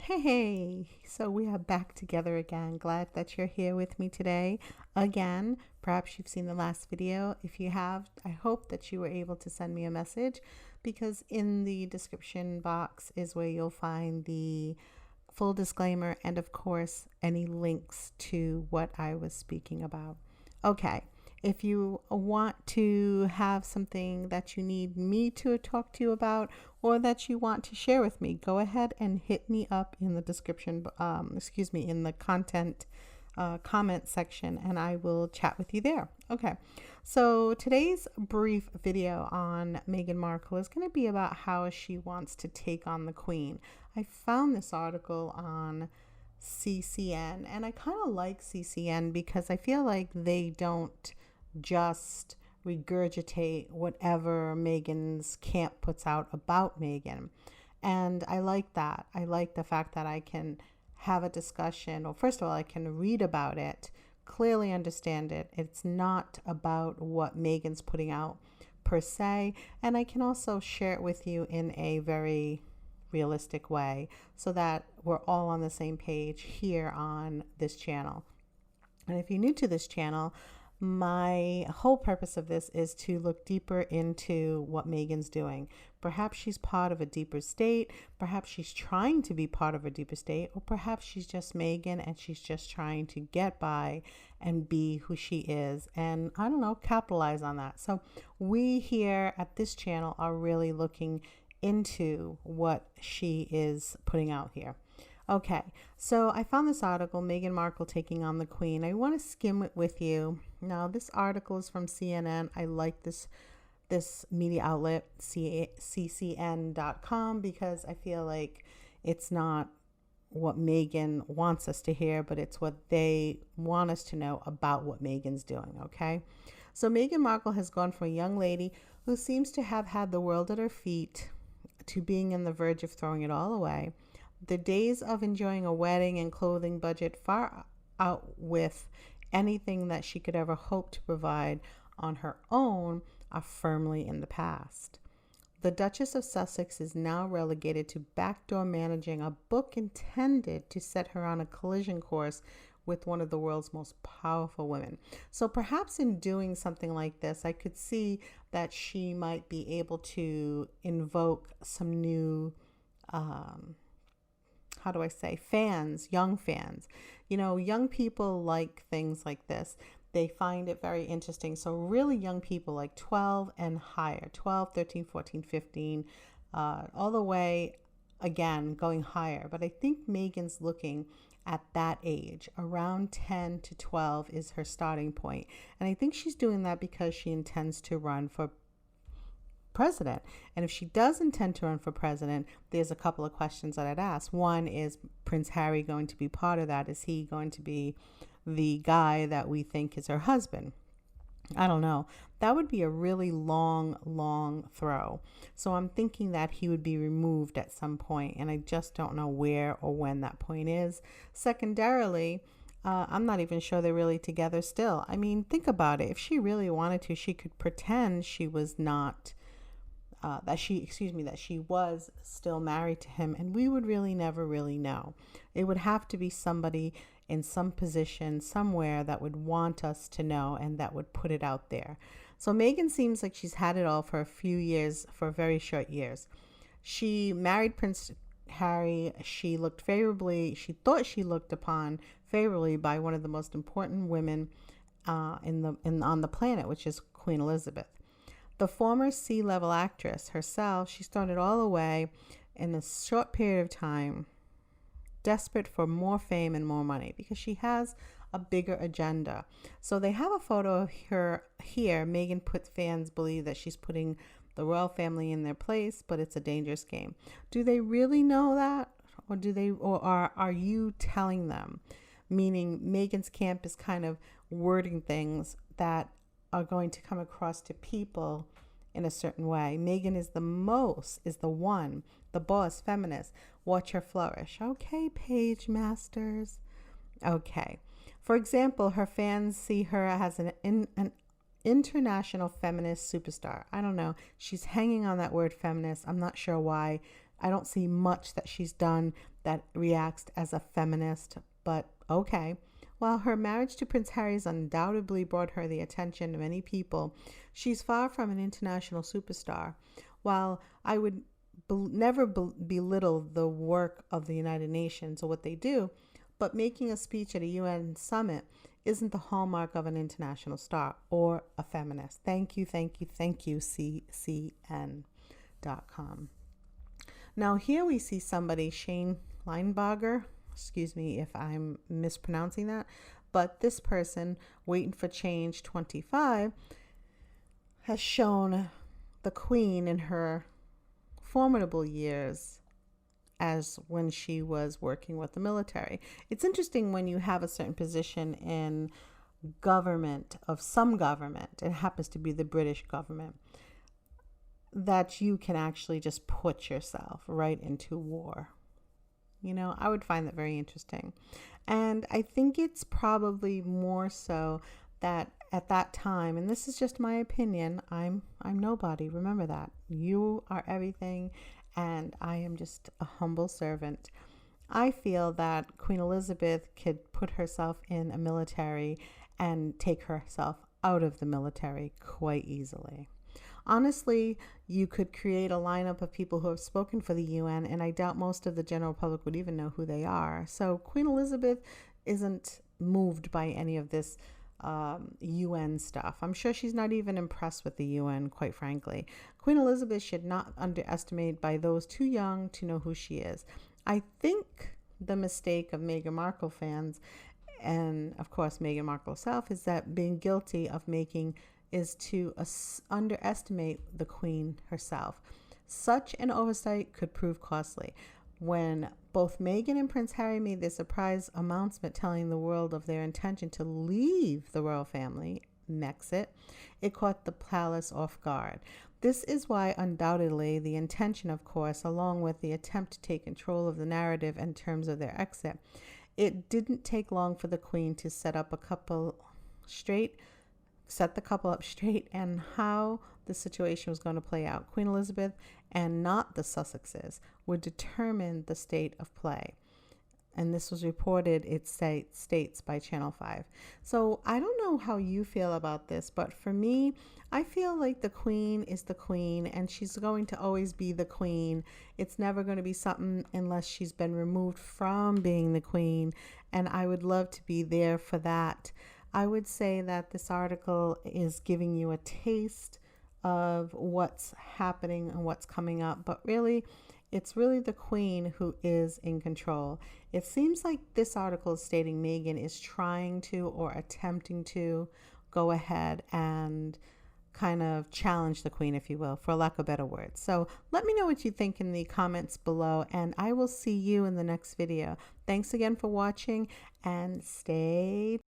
Hey, so we are back together again. Glad that you're here with me today again. Perhaps you've seen the last video. If you have, I hope that you were able to send me a message, because in the description box is where you'll find the full disclaimer and, of course, any links to what I was speaking about. Okay. If you want to have something that you need me to talk to you about, or that you want to share with me, go ahead and hit me up in the description, in the content comment section, and I will chat with you there. Okay, so today's brief video on Meghan Markle is going to be about how she wants to take on the Queen. I found this article on CCN, and I kind of like CCN because I feel like they don't just regurgitate whatever Meghan's camp puts out about Meghan. And I like that. I like the fact that I can have a discussion, or first of all, I can read about it, clearly understand it. It's not about what Meghan's putting out per se. And I can also share it with you in a very realistic way so that we're all on the same page here on this channel. And if you're new to this channel, my whole purpose of this is to look deeper into what Meghan's doing. Perhaps she's part of a deeper state. Perhaps she's trying to be part of a deeper state. Or perhaps she's just Meghan and she's just trying to get by and be who she is. And I don't know, capitalize on that. So we here at this channel are really looking into what she is putting out here. Okay, so I found this article, Meghan Markle taking on the Queen. I want to skim it with you. Now, this article is from CNN. I like this media outlet, ccn.com, because I feel like it's not what Meghan wants us to hear, but it's what they want us to know about what Meghan's doing, okay? So Meghan Markle has gone from a young lady who seems to have had the world at her feet to being on the verge of throwing it all away. The days of enjoying a wedding and clothing budget far out with anything that she could ever hope to provide on her own are firmly in the past. The Duchess of Sussex is now relegated to backdoor managing a book intended to set her on a collision course with one of the world's most powerful women. So perhaps in doing something like this, I could see that she might be able to invoke some new fans, young fans. You know, young people like things like this. They find it very interesting. So really young people, like 12 and higher, 12, 13, 14, 15, all the way, again, going higher. But I think Meghan's looking at that age. Around 10 to 12 is her starting point. And I think she's doing that because she intends to run for president. And if she does intend to run for president, there's a couple of questions that I'd ask. One, is Prince Harry going to be part of that? Is he going to be the guy that we think is her husband? I don't know. That would be a really long throw. So I'm thinking that he would be removed at some point, and I just don't know where or when that point is. Secondarily, I'm not even sure they're really together still. I mean, think about it. If she really wanted to, she could pretend she was not that she was still married to him, and we would really never really know. It would have to be somebody in some position somewhere that would want us to know and that would put it out there. So Meghan seems like she's had it all for a few years, for very short years. She married Prince Harry. She thought she looked upon favorably by one of the most important women on the planet, which is Queen Elizabeth. The former C-level actress herself, she started all the way in a short period of time, desperate for more fame and more money because she has a bigger agenda. So they have a photo of her here. Meghan fans believe that she's putting the royal family in their place, but it's a dangerous game. Do they really know that? Or are you telling them? Meaning Meghan's camp is kind of wording things that are going to come across to people in a certain way. Meghan is the boss feminist. Watch her flourish. Okay, Page Masters. Okay. For example, her fans see her as an international feminist superstar. I don't know. She's hanging on that word feminist. I'm not sure why I don't see much that she's done that reacts as a feminist, but okay. While her marriage to Prince Harry has undoubtedly brought her the attention of many people, she's far from an international superstar. While I would never belittle the work of the United Nations or what they do, but making a speech at a UN summit isn't the hallmark of an international star or a feminist. Thank you, CCN.com. Now here we see somebody, Shane Leinbarger, excuse me if I'm mispronouncing that, but this person, Waiting for Change 25, has shown the Queen in her formidable years as when she was working with the military. It's interesting when you have a certain position in government, of some government, it happens to be the British government, that you can actually just put yourself right into war. You know, I would find that very interesting. And I think it's probably more so that at that time, and this is just my opinion, I'm nobody, remember that. You are everything, and I am just a humble servant. I feel that Queen Elizabeth could put herself in a military and take herself out of the military quite easily. Honestly, you could create a lineup of people who have spoken for the UN, and I doubt most of the general public would even know who they are. So Queen Elizabeth isn't moved by any of this UN stuff. I'm sure she's not even impressed with the UN, quite frankly. Queen Elizabeth should not underestimate by those too young to know who she is. I think the mistake of Meghan Markle fans, and of course Meghan Markle herself, is that being guilty of making is to underestimate the Queen herself. Such an oversight could prove costly. When both Meghan and Prince Harry made their surprise announcement telling the world of their intention to leave the royal family, Mexit, it caught the palace off guard. This is why undoubtedly the intention, of course, along with the attempt to take control of the narrative in terms of their exit, it didn't take long for the Queen to set the couple up straight and how the situation was going to play out. Queen Elizabeth and not the Sussexes would determine the state of play. And this was reported, it states, by Channel 5. So I don't know how you feel about this, but for me, I feel like the Queen is the Queen, and she's going to always be the Queen. It's never going to be something unless she's been removed from being the Queen, and I would love to be there for that. I would say that this article is giving you a taste of what's happening and what's coming up, but really, it's really the Queen who is in control. It seems like this article is stating Meghan is trying to or attempting to go ahead and kind of challenge the Queen, if you will, for lack of better words. So let me know what you think in the comments below, and I will see you in the next video. Thanks again for watching, and stay